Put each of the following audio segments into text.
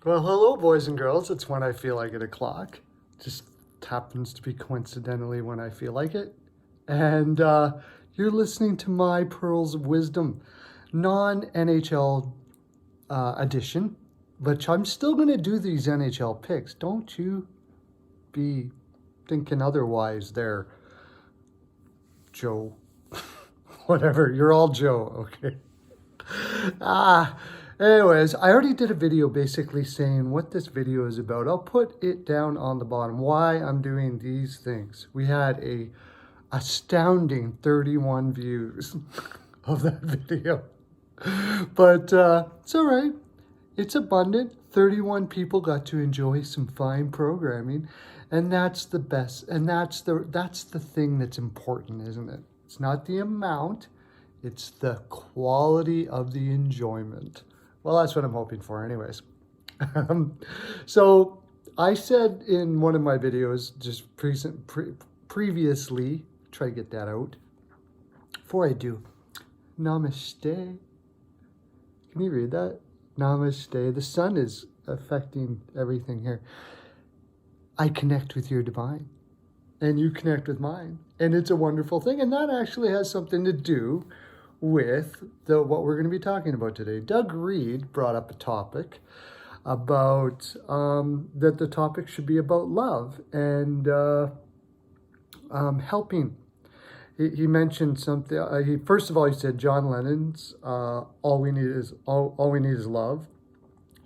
Well, hello, boys and girls. It's when I feel like it o'clock. Just happens to be coincidentally when I feel like it. And you're listening to my Pearls of Wisdom, non-NHL edition, but I'm still going to do these NHL picks. Don't you be thinking otherwise there, Joe. Whatever, you're all Joe, okay? Ah, anyways, I already did a video basically saying what this video is about. I'll put it down on the bottom, why I'm doing these things. We had a astounding 31 views of that video. But it's all right. It's abundant. 31 people got to enjoy some fine programming, and that's the best. And that's the thing that's important, isn't it? It's not the amount. It's the quality of the enjoyment. Well, that's what I'm hoping for anyways. So I said in one of my videos, just previously, try to get that out. Before I do, namaste. Can you read that? Namaste. The sun is affecting everything here. I connect with your divine, and you connect with mine. And it's a wonderful thing. And that actually has something to do with what we're going to be talking about today. Doug Reid brought up a topic about that the topic should be about love and helping. He mentioned something. First of all, he said John Lennon's "All We Need Is Love,"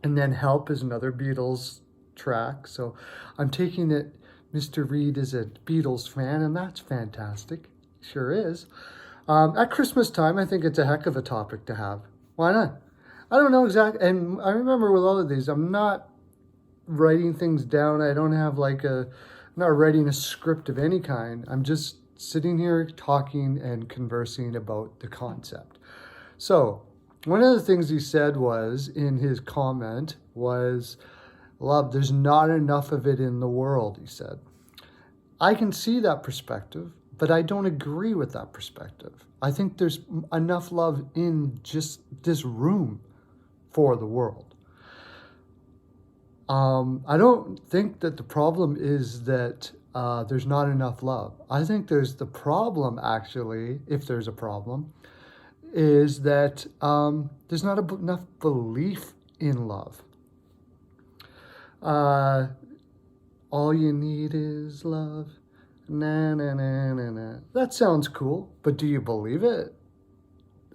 and then "Help" is another Beatles track. So I'm taking it Mr. Reid is a Beatles fan, and that's fantastic. Sure is. At Christmas time, I think it's a heck of a topic to have. Why not? I don't know exactly. And I remember with all of these, I'm not writing things down. I don't have I'm not writing a script of any kind. I'm just sitting here talking and conversing about the concept. So one of the things he said was, in his comment, was, love, there's not enough of it in the world, he said. I can see that perspective, but I don't agree with that perspective. I think there's enough love in just this room for the world. I don't think that the problem is that there's not enough love. I think there's the problem, actually, if there's a problem, is that there's not enough belief in love. All you need is love. Na, na, na, na, na. That sounds cool, but do you believe it?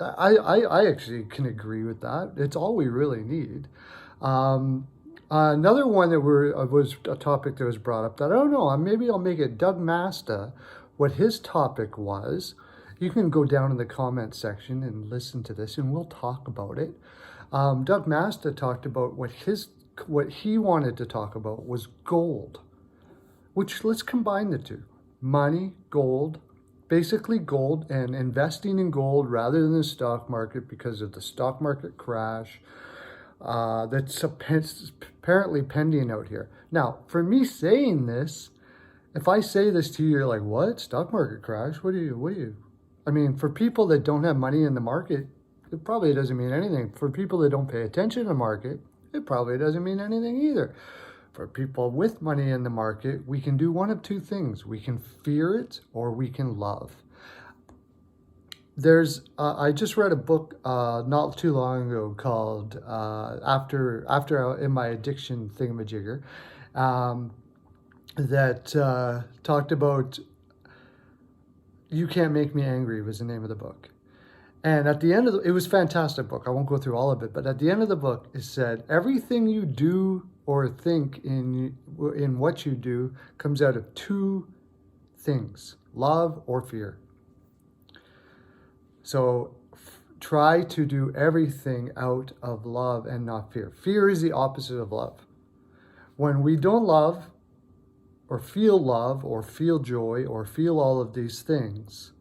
I actually can agree with that. It's all we really need. Another one that was a topic that was brought up that I don't know, maybe I'll make it Doug Masta, what his topic was. You can go down in the comment section and listen to this, and we'll talk about it. Doug Masta talked about what he wanted to talk about was gold, which, let's combine the two. Money, gold, basically gold, and investing in gold rather than the stock market because of the stock market crash that's apparently pending out here. Now, for me saying this, if I say this to you, you're like, what? Stock market crash? What do you? I mean, for people that don't have money in the market, it probably doesn't mean anything. For people that don't pay attention to the market, it probably doesn't mean anything either. For people with money in the market, we can do one of two things. We can fear it or we can love. I just read a book not too long ago called After in My Addiction Thingamajigger that talked about You Can't Make Me Angry was the name of the book. And at the end of it was a fantastic book. I won't go through all of it, but at the end of the book, it said, everything you do or think in what you do comes out of two things, love or fear. So try to do everything out of love and not fear. Fear is the opposite of love. When we don't love or feel joy or feel all of these things,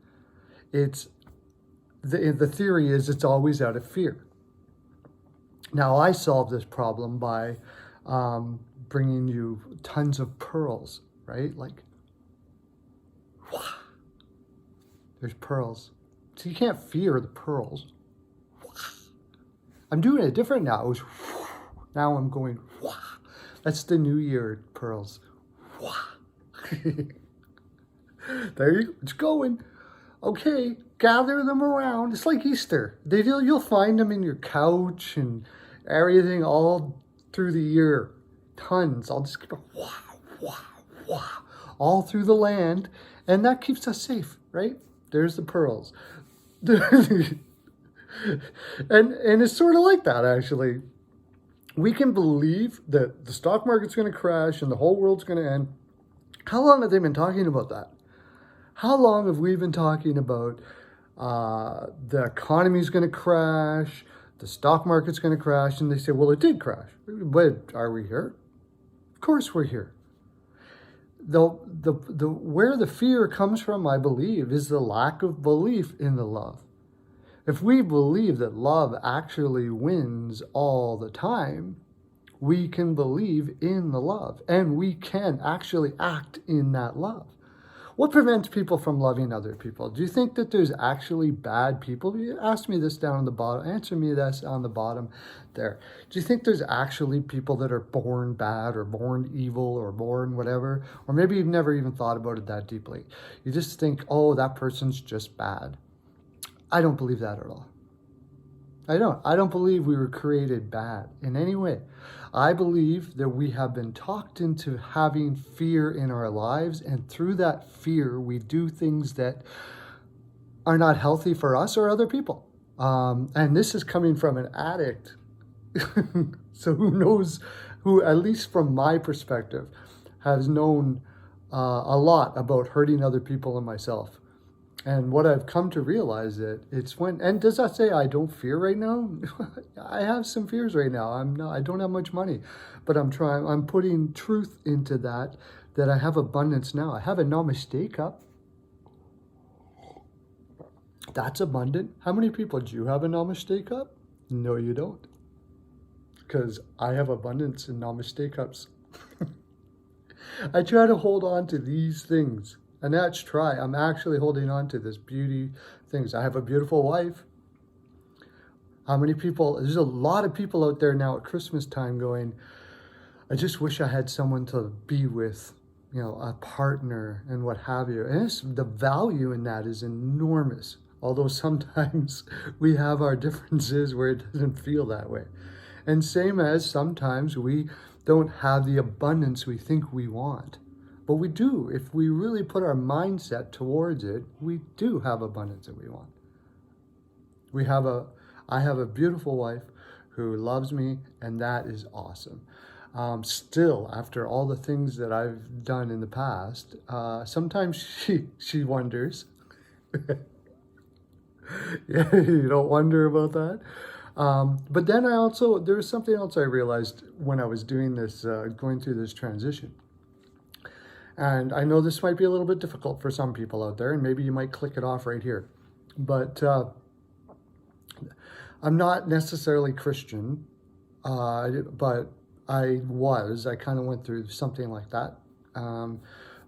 the theory is it's always out of fear. Now, I solved this problem by bringing you tons of pearls, right? Like, there's pearls. So you can't fear the pearls. I'm doing it different now. It was Now I'm going, wah. That's the new year, pearls. Wah. There you go. It's going. Okay, gather them around. It's like Easter. You'll find them in your couch and everything all through the year. Tons. I'll just keep it, wah, wah, wah, all through the land. And that keeps us safe, right? There's the pearls. and it's sort of like that, actually. We can believe that the stock market's going to crash and the whole world's going to end. How long have they been talking about that? How long have we been talking about the economy's going to crash, the stock market's going to crash, and they say, well, it did crash. But are we here? Of course we're here. Where the fear comes from, I believe, is the lack of belief in the love. If we believe that love actually wins all the time, we can believe in the love, and we can actually act in that love. What prevents people from loving other people? Do you think that there's actually bad people? You ask me this down on the bottom. Answer me this on the bottom there. Do you think there's actually people that are born bad or born evil or born whatever? Or maybe you've never even thought about it that deeply. You just think, oh, that person's just bad. I don't believe that at all. I don't believe we were created bad in any way. I believe that we have been talked into having fear in our lives, and through that fear, we do things that are not healthy for us or other people. And this is coming from an addict. So who, at least from my perspective, has known a lot about hurting other people and myself. And what I've come to realize and does that say I don't fear right now? I have some fears right now. I don't have much money, but I'm putting truth into that I have abundance now. I have a namaste cup. That's abundant. How many people do you have a namaste cup? No, you don't. Because I have abundance in namaste cups. I try to hold on to these things. And that's I'm actually holding on to this beauty things. I have a beautiful wife. How many people, there's a lot of people out there now at Christmas time going, I just wish I had someone to be with, a partner and what have you. And the value in that is enormous. Although sometimes we have our differences where it doesn't feel that way. And same as sometimes we don't have the abundance we think we want. But we do. If we really put our mindset towards it, we do have abundance that we want. I have a beautiful wife who loves me, and that is awesome. Still, after all the things that I've done in the past, sometimes she wonders. Yeah, you don't wonder about that. But then there was something else I realized when I was doing this, going through this transition. And I know this might be a little bit difficult for some people out there, and maybe you might click it off right here. But I'm not necessarily Christian, but I kind of went through something like that.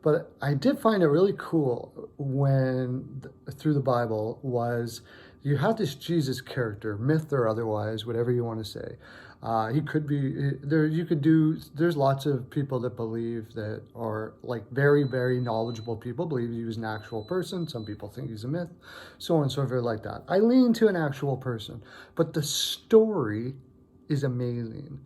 But I did find it really cool through the Bible was you have this Jesus character, myth or otherwise, whatever you want to say. He could be there. There's lots of people that believe that, or like very, very knowledgeable people believe he was an actual person. Some people think he's a myth, so on and so forth like that. I lean to an actual person, but the story is amazing.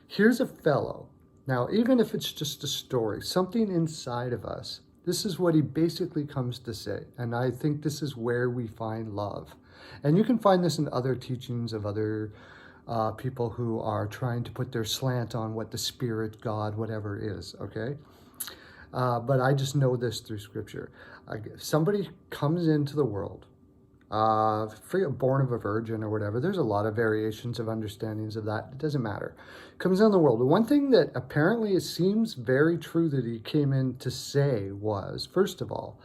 Here's a fellow. Now, even if it's just a story, something inside of us, this is what he basically comes to say. And I think this is where we find love. And you can find this in other teachings of other people who are trying to put their slant on what the spirit, God, whatever is, okay? But I just know this through scripture. Somebody comes into the world, born of a virgin or whatever. There's a lot of variations of understandings of that. It doesn't matter. Comes into the world. The one thing that apparently it seems very true that he came in to say was, first of all,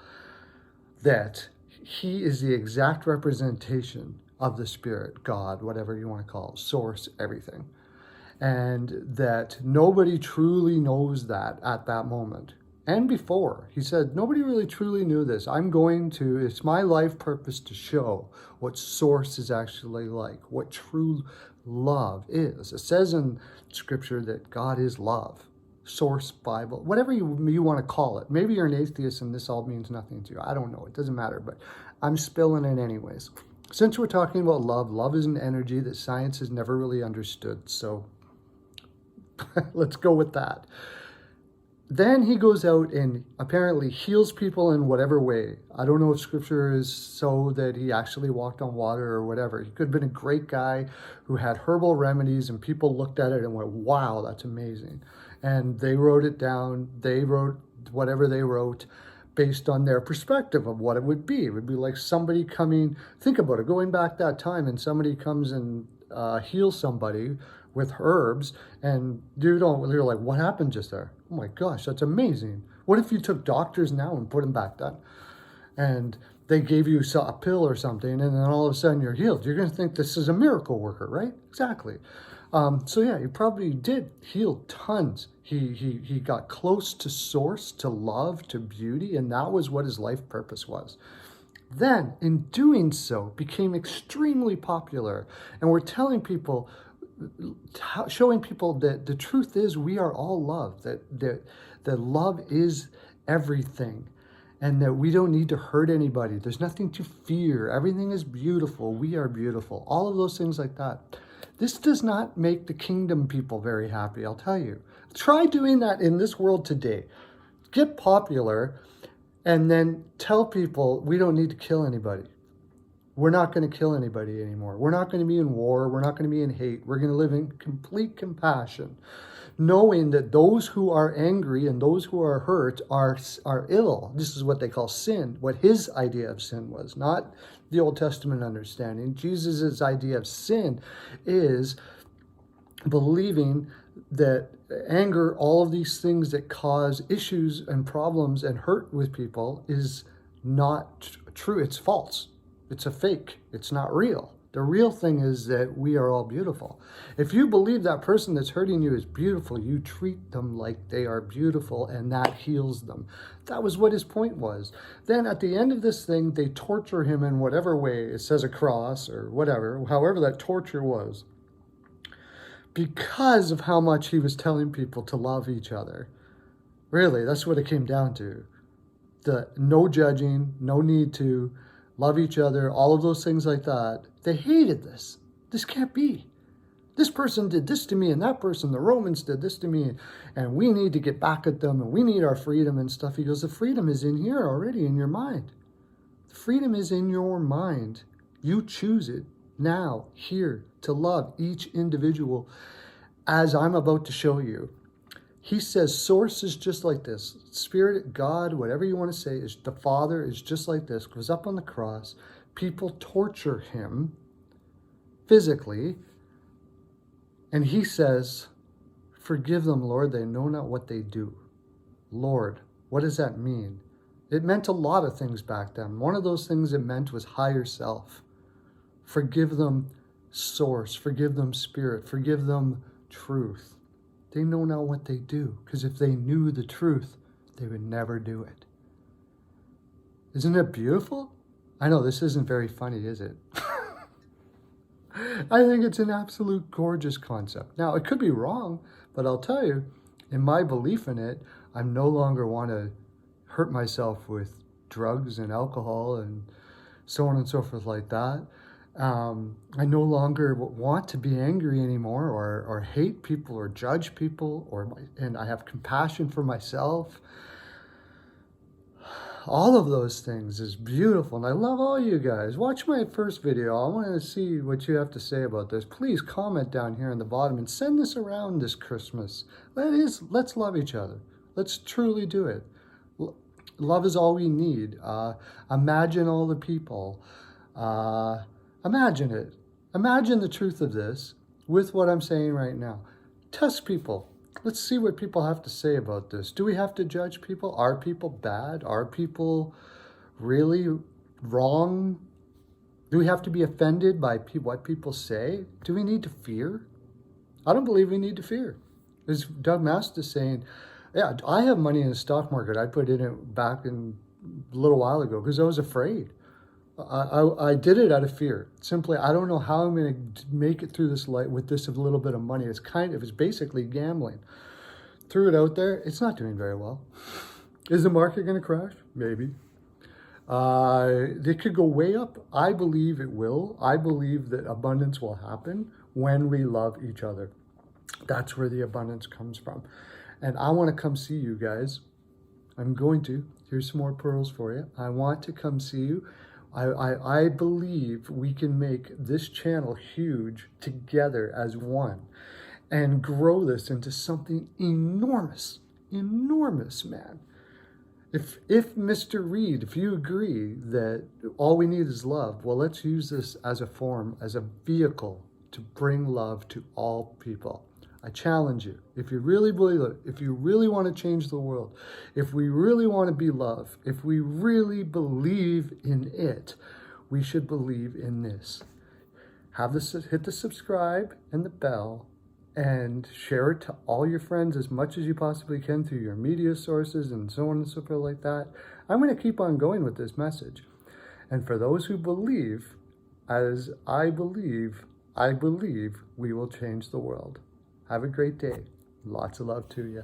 that he is the exact representation of the Spirit, God, whatever you want to call it, source, everything. And that nobody truly knows that at that moment. And before, he said, nobody really truly knew this. It's my life purpose to show what source is actually like, what true love is. It says in Scripture that God is love. Source Bible, whatever you want to call it. Maybe you're an atheist and this all means nothing to you. I don't know. It doesn't matter, but I'm spilling it anyways. Since we're talking about love, love is an energy that science has never really understood. So let's go with that. Then he goes out and apparently heals people in whatever way. I don't know if Scripture is so that he actually walked on water or whatever. He could have been a great guy who had herbal remedies and people looked at it and went, wow, that's amazing. And they wrote it down. They wrote whatever they wrote based on their perspective of what it would be. It would be like somebody coming, think about it, going back that time and somebody comes and heals somebody with herbs, and you're like, what happened just there? Oh my gosh, that's amazing. What if you took doctors now and put them back then? And they gave you a pill or something, and then all of a sudden you're healed. You're going to think this is a miracle worker, right? Exactly. So yeah, he probably did heal tons. He got close to source, to love, to beauty, and that was what his life purpose was. Then, in doing so, became extremely popular. And we're telling people, showing people that the truth is we are all love, that love is everything, and that we don't need to hurt anybody. There's nothing to fear. Everything is beautiful. We are beautiful. All of those things like that. This does not make the kingdom people very happy, I'll tell you. Try doing that in this world today. Get popular and then tell people we don't need to kill anybody. We're not going to kill anybody anymore. We're not going to be in war. We're not going to be in hate. We're going to live in complete compassion, knowing that those who are angry and those who are hurt are ill. This is what they call sin, what his idea of sin was, not the Old Testament understanding. Jesus' idea of sin is believing that anger, all of these things that cause issues and problems and hurt with people is not true. It's false. It's a fake. It's not real. The real thing is that we are all beautiful. If you believe that person that's hurting you is beautiful, you treat them like they are beautiful, and that heals them. That was what his point was. Then at the end of this thing, they torture him in whatever way. It says a cross or whatever, however that torture was, because of how much he was telling people to love each other. Really, that's what it came down to. The no judging, no need to, love each other, all of those things like that. They hated this. This can't be. This person did this to me, and that person, the Romans did this to me, and we need to get back at them, and we need our freedom and stuff. He goes, the freedom is in here already, in your mind. The freedom is in your mind. You choose it now, here, to love each individual, as I'm about to show you. He says source is just like this. Spirit, God, whatever you want to say, is the Father is just like this. Goes up on the cross. People torture him physically. And he says, forgive them, Lord. They know not what they do. Lord, what does that mean? It meant a lot of things back then. One of those things it meant was higher self. Forgive them, source. Forgive them, Spirit. Forgive them, truth. They know not what they do, because if they knew the truth, they would never do it. Isn't it beautiful? I know this isn't very funny, is it? I think it's an absolute gorgeous concept. Now, it could be wrong, but I'll tell you, in my belief in it, I no longer want to hurt myself with drugs and alcohol and so on and so forth like that. I no longer want to be angry anymore, or hate people, or judge people, and I have compassion for myself. All of those things is beautiful, and I love all you guys. Watch my first video. I want to see what you have to say about this. Please comment down here in the bottom and send this around this Christmas. Let's love each other. Let's truly do it. Love is all we need. Imagine all the people. Imagine it. Imagine the truth of this with what I'm saying right now. Test people. Let's see what people have to say about this. Do we have to judge people? Are people bad? Are people really wrong? Do we have to be offended by what people say? Do we need to fear? I don't believe we need to fear. As Doug Masta is saying, yeah, I have money in the stock market. I put in it back in a little while ago because I was afraid. I did it out of fear. Simply, I don't know how I'm going to make it through this life with this little bit of money. It's basically gambling. Threw it out there. It's not doing very well. Is the market going to crash? Maybe. It could go way up. I believe it will. I believe that abundance will happen when we love each other. That's where the abundance comes from. And I want to come see you guys. I'm going to. Here's some more pearls for you. I want to come see you. I believe we can make this channel huge together as one and grow this into something enormous, man. If Mr. Reid, if you agree that all we need is love, well, let's use this as a form, as a vehicle to bring love to all people. I challenge you, if you really believe it, if you really want to change the world, if we really want to be love, if we really believe in it, we should believe in this. Hit the subscribe and the bell and share it to all your friends as much as you possibly can through your media sources and so on and so forth like that. I'm going to keep on going with this message. And for those who believe, as I believe we will change the world. Have a great day. Lots of love to you.